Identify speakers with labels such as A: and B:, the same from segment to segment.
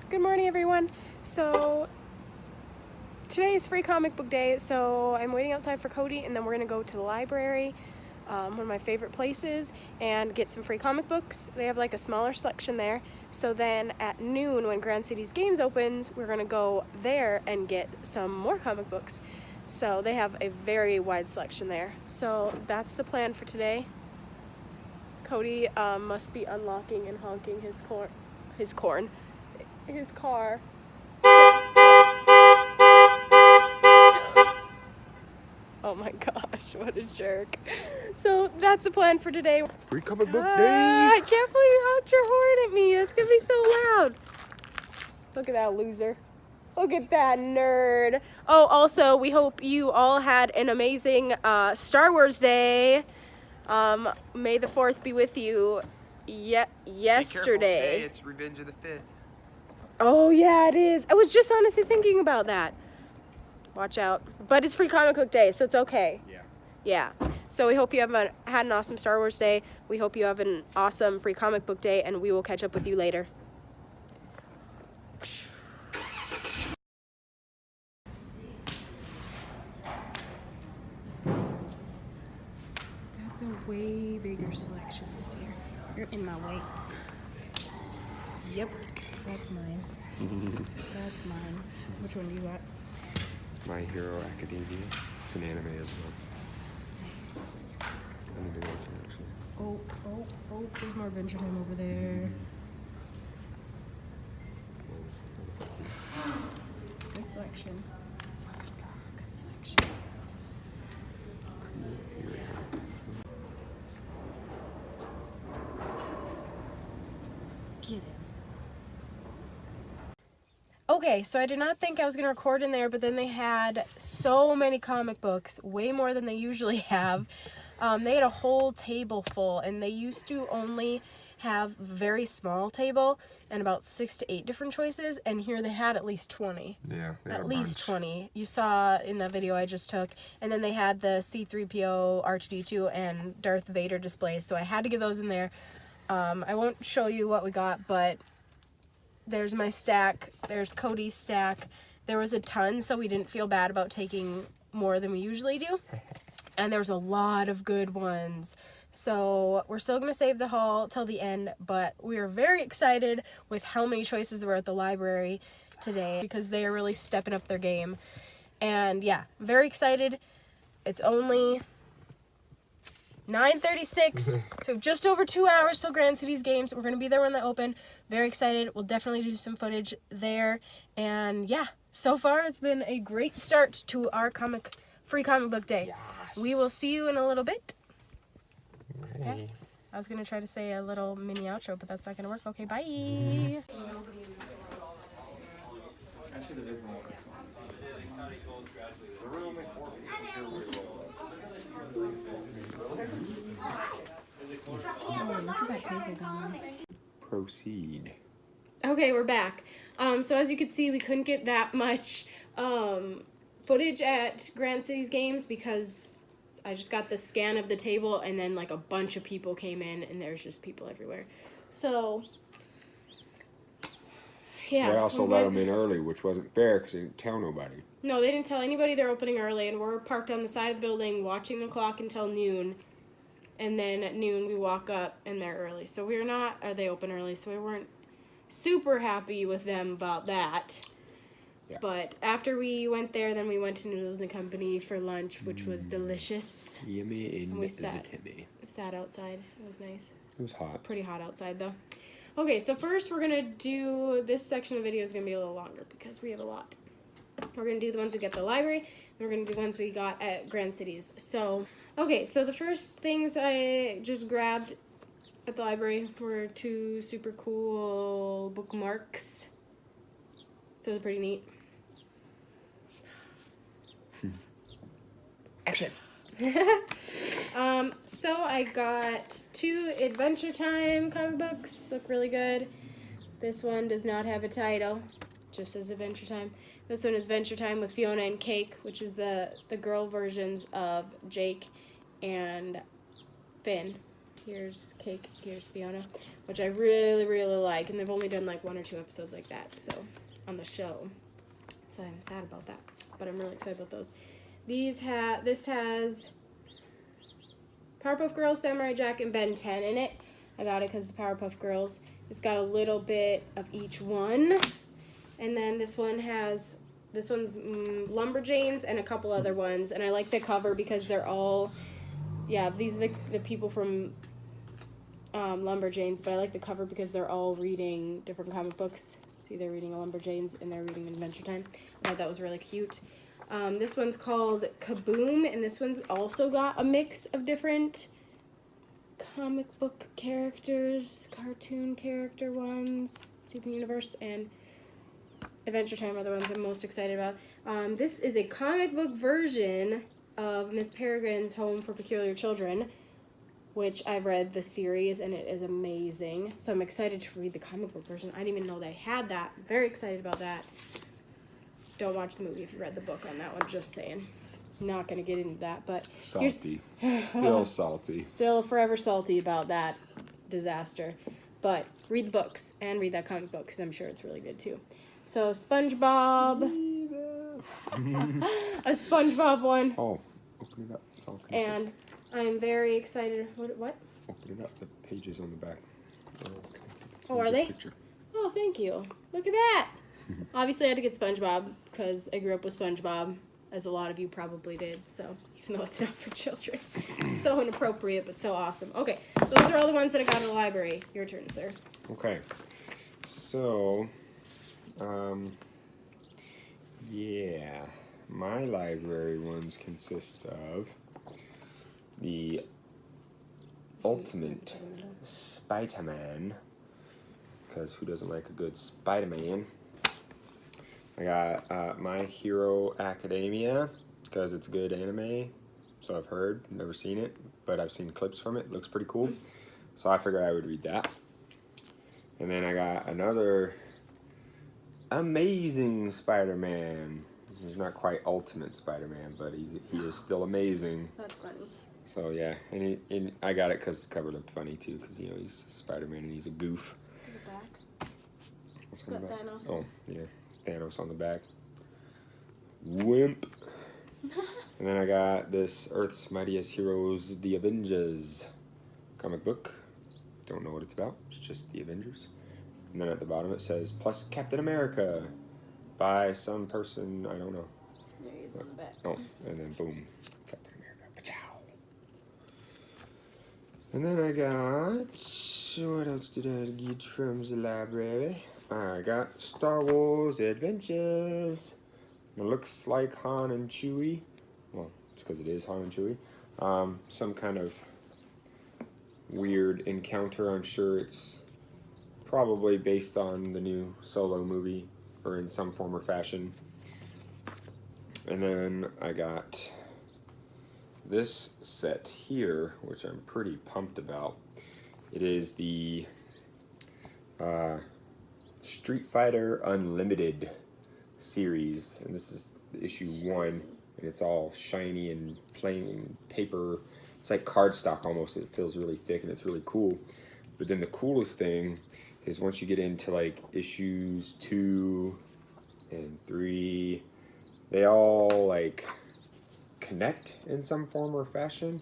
A: Good morning, everyone. So today is free comic book day, so I'm waiting outside for Cody, and then we're gonna go to the library, one of my favorite places, and get some free comic books. They have like a smaller selection there. So then at noon, when Grand Cities Games opens, we're gonna go there and get some more comic books. So they have a very wide selection there. So that's the plan for today. Cody must be unlocking and honking his car. Oh my gosh, what a jerk. So that's the plan for today.
B: Free comic book day!
A: I can't believe you honked your horn at me. That's gonna be so loud. Look at that loser. Look at that nerd. Oh, also, we hope you all had an amazing Star Wars day. May the 4th be with you. Yesterday.
B: Today, it's Revenge of the 5th.
A: Oh yeah, it is. I was just honestly thinking about that. Watch out. But it's free comic book day, so it's okay. Yeah. So we hope you have had an awesome Star Wars day. We hope you have an awesome free comic book day, and we will catch up with you later. That's a way bigger selection this year. You're in my way. Yep, that's mine. That's mine. Which one do you got?
B: My Hero Academia. It's an anime as well.
A: Nice.
B: I need to watch it actually.
A: Oh, there's more Adventure Time over there. Good selection. Good selection. Get it. Okay, so I did not think I was going to record in there, but then they had so many comic books, way more than they usually have. They had a whole table full, and they used to only have a very small table and about 6 to 8 different choices, and here they had at least 20.
B: Yeah, they had
A: at
B: a
A: least
B: bunch.
A: 20. You saw in the video I just took, and then they had the C-3PO, R2-D2, and Darth Vader displays, so I had to get those in there. I won't show you what we got, but there's my stack, there's Cody's stack. There was a ton, so we didn't feel bad about taking more than we usually do. And there's a lot of good ones. So we're still going to save the haul till the end, but we are very excited with how many choices there were at the library today because they are really stepping up their game. And yeah, very excited. It's only 9:36, so just over 2 hours till Grand Cities Games. We're going to be there when they open. Very excited. We'll definitely do some footage there. And yeah, so far it's been a great start to our free comic book day.
B: Yes.
A: We will see you in a little bit.
B: Hey.
A: Yeah. I was going to try to say a little mini outro, but that's not going to work. Okay, bye. Oh, look at that table going.
B: Proceed.
A: Okay, we're back. So as you can see, we couldn't get that much footage at Grand Cities Games because I just got the scan of the table and then like a bunch of people came in and there's just people everywhere. So, yeah.
B: They also let them in early, which wasn't fair because they didn't tell nobody.
A: No, they didn't tell anybody they're opening early, and we're parked on the side of the building watching the clock until noon. And then at noon we walk up and they're early. So they open early, so we weren't super happy with them about that.
B: Yeah.
A: But after we went there, then we went to Noodles and Company for lunch, which was delicious.
B: Yummy and
A: we
B: sat
A: outside. It was nice.
B: It was hot.
A: Pretty hot outside though. Okay, so first we're gonna do this section of video is gonna be a little longer because we have a lot. We're gonna do the ones we get at the library, and we're gonna do the ones we got at Grand Cities. So, okay, so the first things I just grabbed at the library were 2 super cool bookmarks. So they're pretty neat.
B: Action!
A: So I got 2 Adventure Time comic books. Look really good. This one does not have a title, just says Adventure Time. This one is Adventure Time with Fiona and Cake, which is the girl versions of Jake and Finn. Here's Cake, here's Fiona, which I really, really like. And they've only done like 1 or 2 episodes like that, so, on the show. So I'm sad about that, but I'm really excited about those. This has Powerpuff Girls, Samurai Jack, and Ben 10 in it. I got it because the Powerpuff Girls. It's got a little bit of each one. And then this one's Lumberjanes and a couple other ones. And I like the cover because they're all, yeah, these are the people from Lumberjanes, but I like the cover because they're all reading different comic books. See, they're reading Lumberjanes and they're reading Adventure Time. I thought that was really cute. This one's called Kaboom, and this one's also got a mix of different comic book characters, cartoon character ones, Steven Universe, and Adventure Time are the ones I'm most excited about. This is a comic book version of Miss Peregrine's Home for Peculiar Children, which I've read the series, and it is amazing. So I'm excited to read the comic book version. I didn't even know they had that. I'm very excited about that. Don't watch the movie if you read the book on that one, just saying. Not going to get into that, but...
B: Salty. Still salty.
A: Still forever salty about that disaster. But read the books and read that comic book, because I'm sure it's really good, too. So, SpongeBob. A SpongeBob one.
B: Oh, open it up. It's all connected.
A: And I'm very excited. What?
B: Open it up. The pages on the back.
A: Oh, are they?
B: Picture.
A: Oh, thank you. Look at that. Obviously, I had to get SpongeBob because I grew up with SpongeBob, as a lot of you probably did. So, even though it's not for children, it's so inappropriate, but so awesome. Okay, those are all the ones that I got in the library. Your turn, sir.
B: Okay. So, yeah, my library ones consist of the Ultimate Spider-Man, because who doesn't like a good Spider-Man? I got My Hero Academia, because it's a good anime, so I've heard, never seen it, but I've seen clips from it, looks pretty cool, so I figured I would read that. And then I got another Amazing Spider-Man. He's not quite Ultimate Spider-Man, but he is still amazing.
A: That's funny.
B: So yeah, and I got it because the cover looked funny too, because you know he's Spider-Man and he's a goof.
A: Look at the back.
B: What's
A: It's got Thanos'.
B: Oh yeah, Thanos on the back. Wimp. And then I got this Earth's Mightiest Heroes, The Avengers comic book. Don't know what it's about. It's just The Avengers. And then at the bottom it says, plus Captain America by some person, I don't know.
A: There he is on the back.
B: Oh, and then boom, Captain America. Pachow. And then I got, what else did I get from the library? I got Star Wars Adventures. It looks like Han and Chewie. Well, it's because it is Han and Chewie. Some kind of weird encounter. I'm sure it's probably based on the new Solo movie or in some form or fashion. And then I got this set here, which I'm pretty pumped about. It is the Street Fighter Unlimited series, and this is issue 1, and it's all shiny and plain paper. It's like cardstock almost. It feels really thick and it's really cool. But then the coolest thing is once you get into like issues 2 and 3, they all like connect in some form or fashion,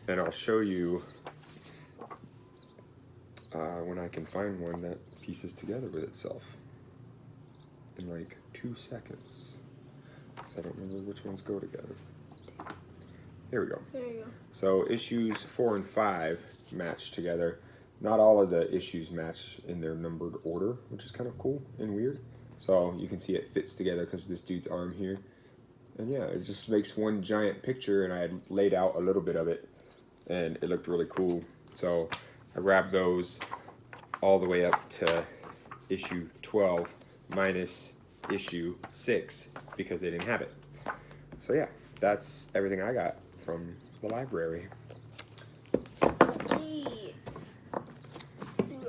B: and I'll show you when I can find one that pieces together with itself in like 2 seconds, because I don't remember which ones go together. Here we go.
A: There you go.
B: So issues 4 and 5 match together. Not all of the issues match in their numbered order, which is kind of cool and weird. So you can see it fits together because of this dude's arm here. And yeah, it just makes one giant picture, and I had laid out a little bit of it, and it looked really cool. So I grabbed those all the way up to issue 12 minus issue 6 because they didn't have it. So yeah, that's everything I got from the library.
A: Gee.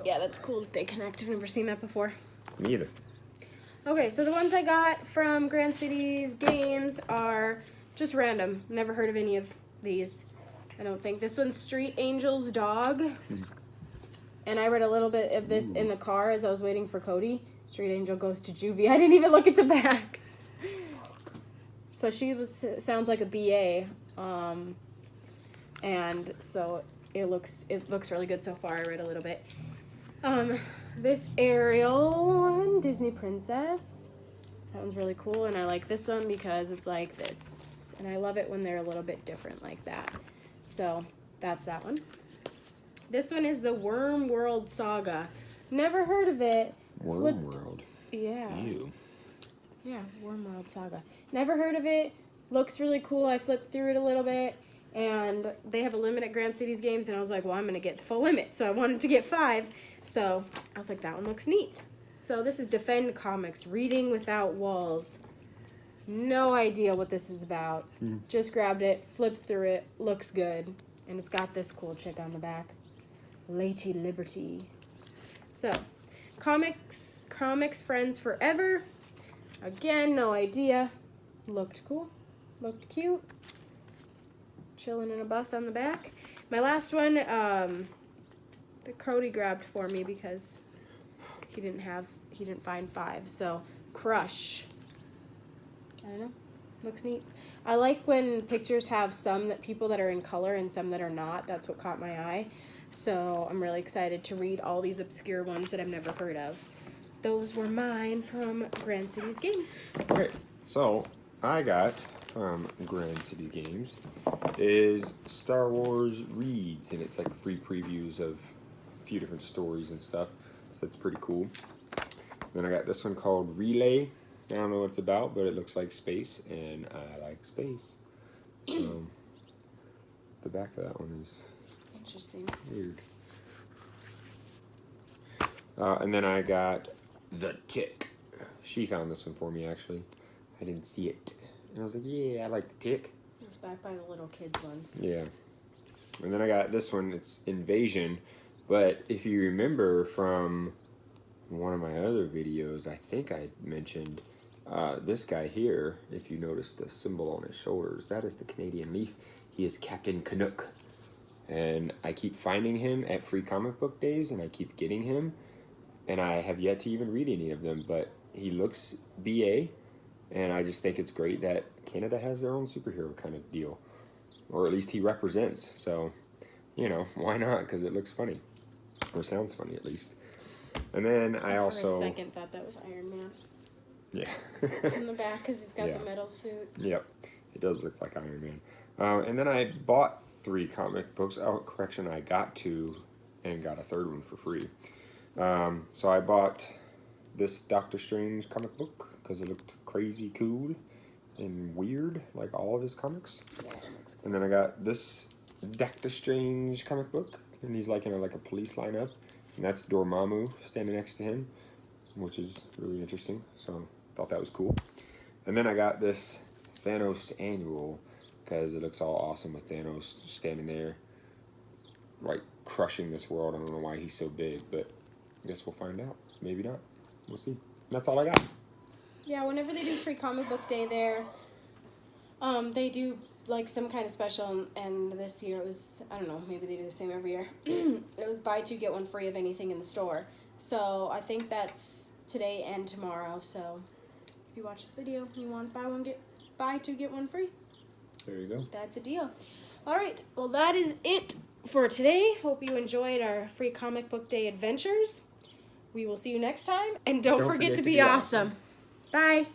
A: Yeah, that's cool that they connect. I've never seen that before.
B: Me either.
A: Okay, so the ones I got from Grand Cities Games are just random. Never heard of any of these. I don't think. This one's Street Angel's dog. And I read a little bit of this in the car as I was waiting for Cody. Street Angel goes to juvie. I didn't even look at the back. So she sounds like a BA. And so it looks really good so far. I read a little bit. This Ariel one, Disney Princess. That one's really cool, and I like this one because it's like this. And I love it when they're a little bit different like that. So that's that one. This one is the Worm World Saga. Never heard of it.
B: Worm World.
A: Yeah.
B: Ew.
A: Yeah, Worm World Saga. Never heard of it. Looks really cool. I flipped through it a little bit. And they have a limit at Grand Cities Games, and I was like, well, I'm going to get the full limit. So I wanted to get 5. So I was like, that one looks neat. So this is Defend Comics, Reading Without Walls. No idea what this is about. Just grabbed it, flipped through it, looks good. And it's got this cool chick on the back. Lady Liberty. So, Comics Friends Forever. Again, no idea. Looked cool. Looked cute. Chilling in a bus on the back. My last one, the Cody grabbed for me because he didn't find 5. So, Crush. I don't know. Looks neat. I like when pictures have some people that are in color and some that are not. That's what caught my eye. So I'm really excited to read all these obscure ones that I've never heard of. Those were mine from Grand Cities Games.
B: Okay, so I got from Grand City Games is Star Wars Reads, and it's like free previews of a few different stories and stuff. So that's pretty cool. Then I got this one called Relay. I don't know what it's about, but it looks like space, and I like space. The back of that one is
A: interesting.
B: Weird. And then I got The Tick. She found this one for me, actually. I didn't see it. And I was like, yeah, I like The Tick.
A: It's back by the little kids ones.
B: Yeah. And then I got this one. It's Invasion. But if you remember from one of my other videos, I think I mentioned this guy here. If you notice the symbol on his shoulders, that is the Canadian Leaf. He is Captain Canuck. And I keep finding him at free comic book days, and I keep getting him. And I have yet to even read any of them, but he looks BA. And I just think it's great that Canada has their own superhero kind of deal. Or at least he represents. So, you know, why not? Because it looks funny. Or sounds funny, at least. And then I also...
A: For a second thought that was Iron Man.
B: Yeah.
A: In the back, because he's got the metal suit.
B: Yep. It does look like Iron Man. And then I bought 3 comic books. Oh, correction, I got 2 and got a 3rd one for free. So I bought this Doctor Strange comic book because it looked crazy cool and weird, like all of his comics. And then I got this Doctor Strange comic book, and he's like in a police lineup, and that's Dormammu standing next to him, which is really interesting. So I thought that was cool. And then I got this Thanos annual because it looks all awesome with Thanos standing there, like crushing this world. I don't know why he's so big, but I guess we'll find out. Maybe not. We'll see. That's all I got.
A: Yeah, whenever they do free comic book day there, they do like some kind of special, and this year it was, I don't know, maybe they do the same every year. It was buy 2 get 1 free of anything in the store. So I think that's today and tomorrow. So if you watch this video, you want to buy 2 get 1 free.
B: There you go.
A: That's a deal. All right, well that is it for today. Hope you enjoyed our free comic book day adventures. We will see you next time, and don't forget to be awesome. Bye.